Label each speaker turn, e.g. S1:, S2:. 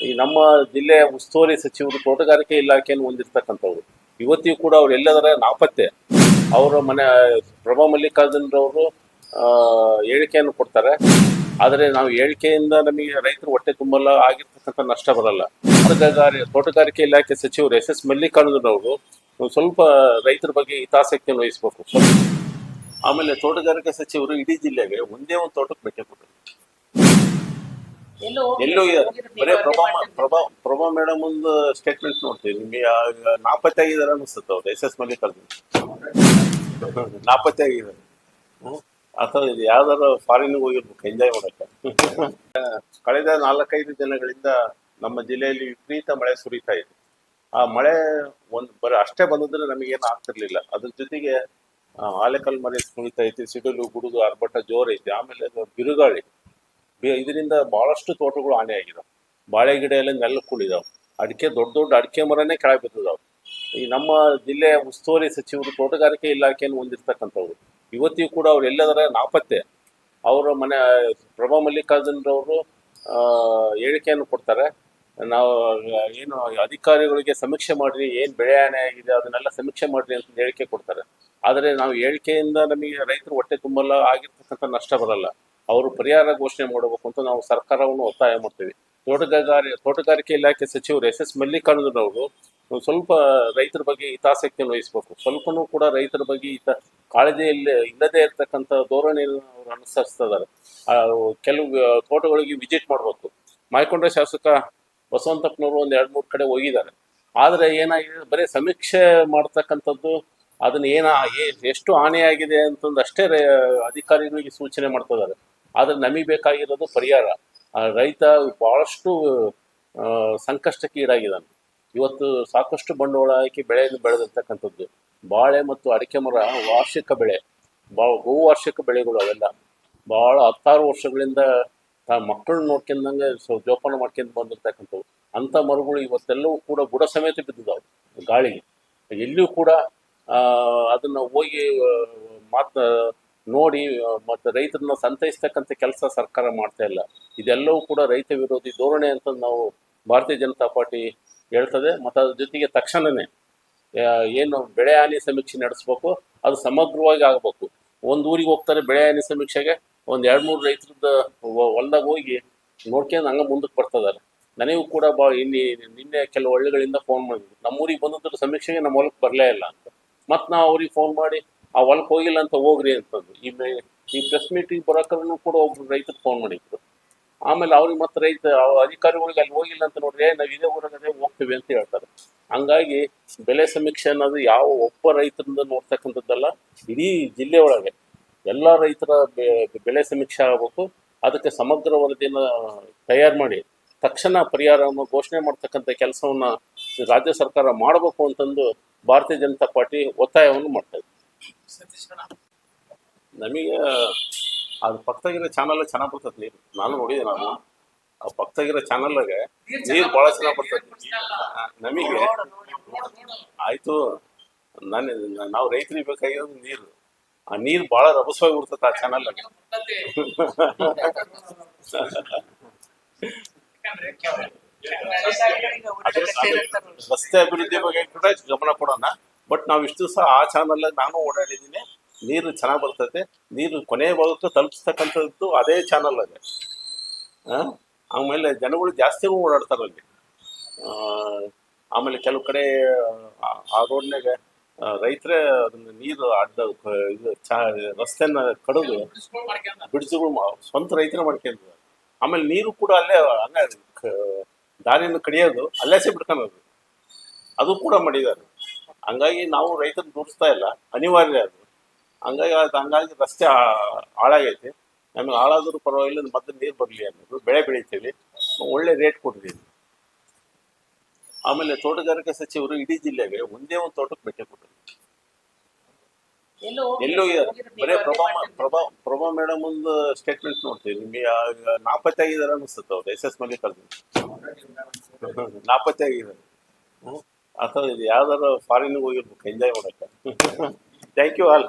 S1: ಈ ನಮ್ಮ ಜಿಲ್ಲೆಯ ಉಸ್ತುವಾರಿ ಸಚಿವರು ತೋಟಗಾರಿಕೆ ಇಲಾಖೆಯನ್ನು ಹೊಂದಿರತಕ್ಕಂಥವ್ರು. ಇವತ್ತಿಗೂ ಕೂಡ ಅವ್ರು ಎಲ್ಲದರ ನಾಪತ್ತೆ. ಅವರ ಮನೆ ಪ್ರಭಾ ಮಲ್ಲಿಕಾರ್ಜುನ್ ರವರು ಹೇಳಿಕೆಯನ್ನು ಕೊಡ್ತಾರೆ. ಆದರೆ ನಾವು ಹೇಳಿಕೆಯಿಂದ ನಮಗೆ ರೈತರು ಹೊಟ್ಟೆ ತುಂಬಲ್ಲ, ಆಗಿರ್ತಕ್ಕಂಥ ನಷ್ಟ ಬರಲ್ಲ. ತೋಟಗಾರಿಕೆ ಇಲಾಖೆ ಸಚಿವರು ಎಸ್ ಮಲ್ಲಿಕಾರ್ಜುನ್ ಅವರು ಸ್ವಲ್ಪ ರೈತರ ಬಗ್ಗೆ ಹಿತಾಸಕ್ತಿಯನ್ನು ವಹಿಸಬೇಕು. ಆಮೇಲೆ ತೋಟಗಾರಿಕೆ ಸಚಿವರು ಇಡೀ ಜಿಲ್ಲೆಗೆ ಒಂದೇ ಒಂದು ತೋಟಕ್ಕೆ ಭೇಟಿ ಕೊಟ್ಟರು. ಎಲ್ಲೂ ಬರೇ ಪ್ರಭಾ ಮೇಡಮ್ ಒಂದು ಸ್ಟೇಟ್ಮೆಂಟ್ ನೋಡ್ತೀವಿ. ನಿಮಗೆ ನಾಪತ್ತೆ ಆಗಿದ್ದಾರೆ ಅನಿಸುತ್ತೆ. ಅವ್ರು ಎಸ್ ಮಲ್ಲಿಕಾರ್ಜುನ್ ನಾಪತ್ತೆ ಆಗಿದ್ದಾರೆ. ಅಥವಾ ಇದು ಯಾವ್ದಾರು ಫಾರಿನ್ಗೆ ಹೋಗಿರ್ಬೇಕು ಎಂಜಾಯ್ ಮಾಡಕ್ಕೆ. ಕಳೆದ 4-5 ದಿನಗಳಿಂದ ನಮ್ಮ ಜಿಲ್ಲೆಯಲ್ಲಿ ವಿಪರೀತ ಮಳೆ ಸುರಿತಾ ಇದೆ. ಆ ಮಳೆ ಬರೀ ಅಷ್ಟೇ ಬಂದಿದ್ರೆ ನಮಗೇನು ಆಗ್ತಿರ್ಲಿಲ್ಲ. ಅದ್ರ ಜೊತೆಗೆ ಆಲೆಕಲ್ ಮನೆ ಸುರಿತಾ ಐತಿ, ಸಿಡಿಲು ಗುಡುಗು ಆರ್ಭಟ ಜೋರ್ ಐತಿ. ಆಮೇಲೆ ಬಿರುಗಾಳಿ, ಇದರಿಂದ ಬಹಳಷ್ಟು ತೋಟಗಳು ಹಾನಿ ಆಗಿದಾವೆ. ಬಾಳೆ ಗಿಡ ಎಲ್ಲ ನೆಲಕ್ಕುಳಿದಾವೆ. ಅಡಿಕೆ ದೊಡ್ಡ ಅಡಿಕೆ ಮರನೇ ಕೆಳಗೆ ಬಿದ್ದಿದಾವೆ. ಈ ನಮ್ಮ ಜಿಲ್ಲೆಯ ಉಸ್ತುವಾರಿ ಸಚಿವರು ತೋಟಗಾರಿಕೆ ಇಲಾಖೆಯನ್ನು ಹೊಂದಿರತಕ್ಕಂಥವ್ರು. ಇವತ್ತಿಗೂ ಕೂಡ ಅವ್ರು ಎಲ್ಲದರ ನಾಪತ್ತೆ. ಅವರ ಮನೆ ಪ್ರಭಾ ಮಲ್ಲಿಕಾರ್ಜುನ್ ರವರು ಹೇಳಿಕೆಯನ್ನು ಕೊಡ್ತಾರೆ. ನಾವು ಏನು ಅಧಿಕಾರಿಗಳಿಗೆ ಸಮೀಕ್ಷೆ ಮಾಡ್ರಿ, ಏನು ಬೆಳೆ ಹಾನಿ ಆಗಿದೆ ಅದನ್ನೆಲ್ಲ ಸಮೀಕ್ಷೆ ಮಾಡ್ರಿ ಅಂತ ಹೇಳಿಕೆ ಕೊಡ್ತಾರೆ. ಆದರೆ ನಾವು ಹೇಳಿಕೆಯಿಂದ ನಮಗೆ ರೈತರು ಹೊಟ್ಟೆ ತುಂಬಲ್ಲ, ಆಗಿರ್ತಕ್ಕಂಥ ನಷ್ಟ ಬರಲ್ಲ. ಅವರು ಪರಿಹಾರ ಘೋಷಣೆ ಮಾಡಬೇಕು ಅಂತ ನಾವು ಸರ್ಕಾರವನ್ನು ಒತ್ತಾಯ ಮಾಡ್ತೀವಿ. ತೋಟಗಾರಿಕೆ ಇಲಾಖೆ ಸಚಿವರು ಎಸ್ ಮಲ್ಲಿಕಾರ್ಜುನ್ ಅವರು ಸ್ವಲ್ಪ ರೈತರ ಬಗ್ಗೆ ಹಿತಾಸಕ್ತಿಯನ್ನು ವಹಿಸಬೇಕು. ಸ್ವಲ್ಪನೂ ಕೂಡ ರೈತರ ಬಗ್ಗೆ ಕಾಳಜಿಯಲ್ಲಿ ಇಲ್ಲದೆ ಇರ್ತಕ್ಕಂಥ ಧೋರಣೆಯನ್ನು ಅವರು ಅನುಸರಿಸ್ತಿದ್ದಾರೆ. ಕೆಲವು ತೋಟಗಳಿಗೆ ವಿಸಿಟ್ ಮಾಡಬೇಕು. ಮಾಯಕೊಂಡ ಶಾಸಕ ಬಸವಂತಪ್ಪನವರು 1-2-3 ಕಡೆ ಹೋಗಿದ್ದಾರೆ. ಆದರೆ ಏನಾಗಿದೆ, ಬರೀ ಸಮೀಕ್ಷೆ ಮಾಡ್ತಕ್ಕಂಥದ್ದು, ಅದನ್ನ ಎಷ್ಟು ಹಾನಿಯಾಗಿದೆ ಅಂತಂದು ಅಷ್ಟೇ ಅಧಿಕಾರಿಗಳಿಗೆ ಸೂಚನೆ ಮಾಡ್ತಿದ್ದಾರೆ. ಆದರೆ ನಮಗೆ ಬೇಕಾಗಿರೋದು ಪರಿಹಾರ. ರೈತ ಬಹಳಷ್ಟು ಸಂಕಷ್ಟಕ್ಕೆ ಈಡಾಗಿದ್ದಾನೆ. ಇವತ್ತು ಸಾಕಷ್ಟು ಬಂಡವಾಳ ಹಾಕಿ ಬೆಳೆಯನ್ನು ಬೆಳೆದಿರ್ತಕ್ಕಂಥದ್ದು. ಬಾಳೆ ಮತ್ತು ಅಡಿಕೆ ಮರ ವಾರ್ಷಿಕ ಬೆಳೆ, ಬಹುವಾರ್ಷಿಕ ಬೆಳೆಗಳು. ಅವೆಲ್ಲ ಭಾಳ 16 ವರ್ಷಗಳಿಂದ ಮಕ್ಕಳನ್ನ ನೋಡ್ಕೊಂಡಂಗೆ ಜೋಪಾನ ಮಾಡ್ಕೊಂಡು ಬಂದಿರ್ತಕ್ಕಂಥವು. ಅಂಥ ಮರಗಳು ಇವತ್ತೆಲ್ಲವೂ ಕೂಡ ಬುಡ ಸಮೇತ ಬಿದ್ದಿದ್ದಾವೆ ಗಾಳಿಗೆ. ಎಲ್ಲಿಯೂ ಕೂಡ ಅದನ್ನು ಹೋಗಿ ನೋಡಿ ಮತ್ತು ರೈತರನ್ನ ಸಂತೈಸ್ತಕ್ಕಂಥ ಕೆಲಸ ಸರ್ಕಾರ ಮಾಡ್ತಾ ಇಲ್ಲ. ಇದೆಲ್ಲವೂ ಕೂಡ ರೈತ ವಿರೋಧಿ ಧೋರಣೆ ಅಂತ ನಾವು ಭಾರತೀಯ ಜನತಾ ಪಾರ್ಟಿ ಹೇಳ್ತದೆ. ಮತ್ತು ಅದ್ರ ಜೊತೆಗೆ ತಕ್ಷಣವೇ ಏನು ಬೆಳೆ ಹಾನಿ ಸಮೀಕ್ಷೆ ನಡೆಸ್ಬೇಕು, ಅದು ಸಮಗ್ರವಾಗಿ ಆಗಬೇಕು. ಒಂದು ಊರಿಗೆ ಹೋಗ್ತಾರೆ ಬೆಳೆ ಹಾನಿ ಸಮೀಕ್ಷೆಗೆ, 1-2-3 ರೈತರದ್ದು ಹೊಲ್ದಾಗ ಹೋಗಿ ನೋಡ್ಕೊಂಡು ಹಂಗೆ ಮುಂದಕ್ಕೆ ಬರ್ತಿದ್ದಾರೆ. ನನಗೂ ಕೂಡ ನಿನ್ನೆ ಕೆಲವು ಹಳ್ಳಿಗಳಿಂದ ಫೋನ್ ಮಾಡಿದ್ರು, ನಮ್ಮೂರಿಗೆ ಬಂದದ್ರ ಸಮೀಕ್ಷೆಗೆ ನಮ್ಮ ಹೊಲಕ್ಕೆ ಬರಲೇ ಇಲ್ಲ ಅಂತ. ಮತ್ತು ನಾವು ಅವ್ರಿಗೆ ಫೋನ್ ಮಾಡಿ ಆ ಹೊಲಕ್ಕೆ ಹೋಗಿಲ್ಲ ಅಂತ ಹೋಗ್ರಿ ಅಂತಂದು. ಈ ಪ್ರೆಸ್ ಮೀಟಿಂಗ್ ಬರೋಕ್ರೂ ಕೂಡ ಒಬ್ರು ರೈತರು ಫೋನ್ ಮಾಡಿದ್ರು. ಆಮೇಲೆ ಅವ್ರಿಗೆ ಮತ್ತೆ ಅಧಿಕಾರಿಗಳಿಗೆ ಅಲ್ಲಿ ಹೋಗಿಲ್ಲ ಅಂತ ನೋಡ್ರಿ, ನಾವು ಇದೇ ಊರಾಗದೇ ಹೋಗ್ತೀವಿ ಅಂತ ಹೇಳ್ತಾರೆ. ಹಂಗಾಗಿ ಬೆಳೆ ಸಮೀಕ್ಷೆ ಅನ್ನೋದು ಯಾವ ಒಬ್ಬ ರೈತರಿಂದ ನೋಡ್ತಕ್ಕಂಥದ್ದಲ್ಲ, ಇಡೀ ಜಿಲ್ಲೆ ಒಳಗೆ ಎಲ್ಲ ರೈತರ ಬೆಳೆ ಸಮೀಕ್ಷೆ ಆಗಬೇಕು. ಅದಕ್ಕೆ ಸಮಗ್ರ ವರದಿಯನ್ನು ತಯಾರು ಮಾಡಿ ತಕ್ಷಣ ಪರಿಹಾರವನ್ನು ಘೋಷಣೆ ಮಾಡ್ತಕ್ಕಂಥ ಕೆಲಸವನ್ನ ರಾಜ್ಯ ಸರ್ಕಾರ ಮಾಡಬೇಕು ಅಂತಂದು ಭಾರತೀಯ ಜನತಾ ಪಾರ್ಟಿ ಒತ್ತಾಯವನ್ನು ಮಾಡ್ತಾ ಇದೆ. ನಮಗೆ ಅದು ಪಕ್ಕದಾಗಿರೋ ಚಾನಲ್ ಚೆನ್ನಾಗಿ ಬರ್ತದೆ ನೀರು. ನಾನು ನೋಡಿದೆ, ಆ ಪಕ್ಕದಾಗಿರೋ ಚಾನಲ್ಗೆ ನೀರು ಭಾಳ ಚೆನ್ನಾಗಿ ಬರ್ತದೆ ನಮಗೆ. ಆಯಿತು, ನಾವು ರೈತರಿಗೆ ಬೇಕಾಗಿರೋದು ನೀರು. ಆ ನೀರು ಭಾಳ ರಭಸವಾಗಿ ಬಿಡ್ತದೆ ಆ ಚಾನಲ್ಗೆ. ರಸ್ತೆ ಅಭಿವೃದ್ಧಿ ಬಗ್ಗೆ ಕೂಡ ಗಮನ ಕೊಡೋಣ. ಬಟ್ ನಾವು ಇಷ್ಟು ದಿವಸ ಆ ಚಾನಲ್ ನಾನು ಓಡಾಡಿದ್ದೀನಿ. ನೀರು ಚೆನ್ನಾಗಿ ಬರ್ತೈತೆ. ನೀರು ಕೊನೆಯ ಭಾಗಕ್ಕೆ ತಲುಪಿಸ್ತಕ್ಕಂಥದ್ದು ಅದೇ ಚಾನಲ್ ಅದೇ. ಆಮೇಲೆ ಜನಗಳು ಜಾಸ್ತಿ ಓಡಾಡ್ತಾರಲ್ಲಿ. ಆಮೇಲೆ ಕೆಲವು ಕಡೆ ಆ ರೋಡ್ನಾಗ ರೈತರೇ ಅದನ್ನ ನೀರು ರಸ್ತೆನ ಕಡಿದು ಬ್ರಿಡ್ಜ್ಗಳು ಸ್ವಂತ ರೈತರೇ ಮಾಡ್ಕೊಂಡಿದ್ದಾರೆ. ಆಮೇಲೆ ನೀರು ಕೂಡ ಅಲ್ಲೇ ಹಂಗ ದಾರಿಯನ್ನು ಕಡಿಯೋದು, ಅಲ್ಲೇ ಬಿಡ್ಕೊಳ್ಳೋದು, ಅದು ಕೂಡ ಮಾಡಿದ್ದಾರೆ. ಹಂಗಾಗಿ ನಾವು ರೈತರು ದೂರಿಸ್ತಾ ಇಲ್ಲ, ಅನಿವಾರ್ಯ ಅದು. ಹಂಗಾಗಿ ರಸ್ತೆ ಹಾಳಾಗೈತಿ. ನಮಗೆ ಹಾಳಾದ್ರೂ ಪರವಾಗಿಲ್ಲ, ಮತ್ತೆ ನೀರು ಬರಲಿ ಅನ್ನೋದು. ಬೆಳೆ ಬೆಳಿತೀವಿ, ಒಳ್ಳೆ ರೇಟ್ ಕೊಡ್ತೀವಿ. ಆಮೇಲೆ ತೋಟಗಾರಿಕೆ ಸಚಿವರು ಇಡೀ ಜಿಲ್ಲೆಗೆ ಒಂದೇ ಒಂದು ತೋಟಕ್ಕೆ ಭೇಟಿ ಕೊಟ್ಟರು. ಎಲ್ಲೂ ಬರೇ ಪ್ರಭಾ ಮೇಡಮ್ ಒಂದು ಸ್ಟೇಟ್ಮೆಂಟ್ ನೋಡ್ತೀವಿ. ನಿಮಗೆ ನಾಪತ್ತೆ ಆಗಿದ್ದಾರೆ ಅನಿಸುತ್ತೆ. ಅವ್ರು ಎಸ್ ಮಲ್ಲಿಕಾರ್ಜುನ್ ನಾಪತ್ತೆ ಆಗಿದ್ದಾರೆ. ಅಥವಾ ಇದು ಯಾವ್ದಾರು ಫಾರಿನ್ಗೆ ಹೋಗಿರ್ಬೇಕು ಎಂಜಾಯ್ ಮಾಡಕ್ಕೆ. Thank you all.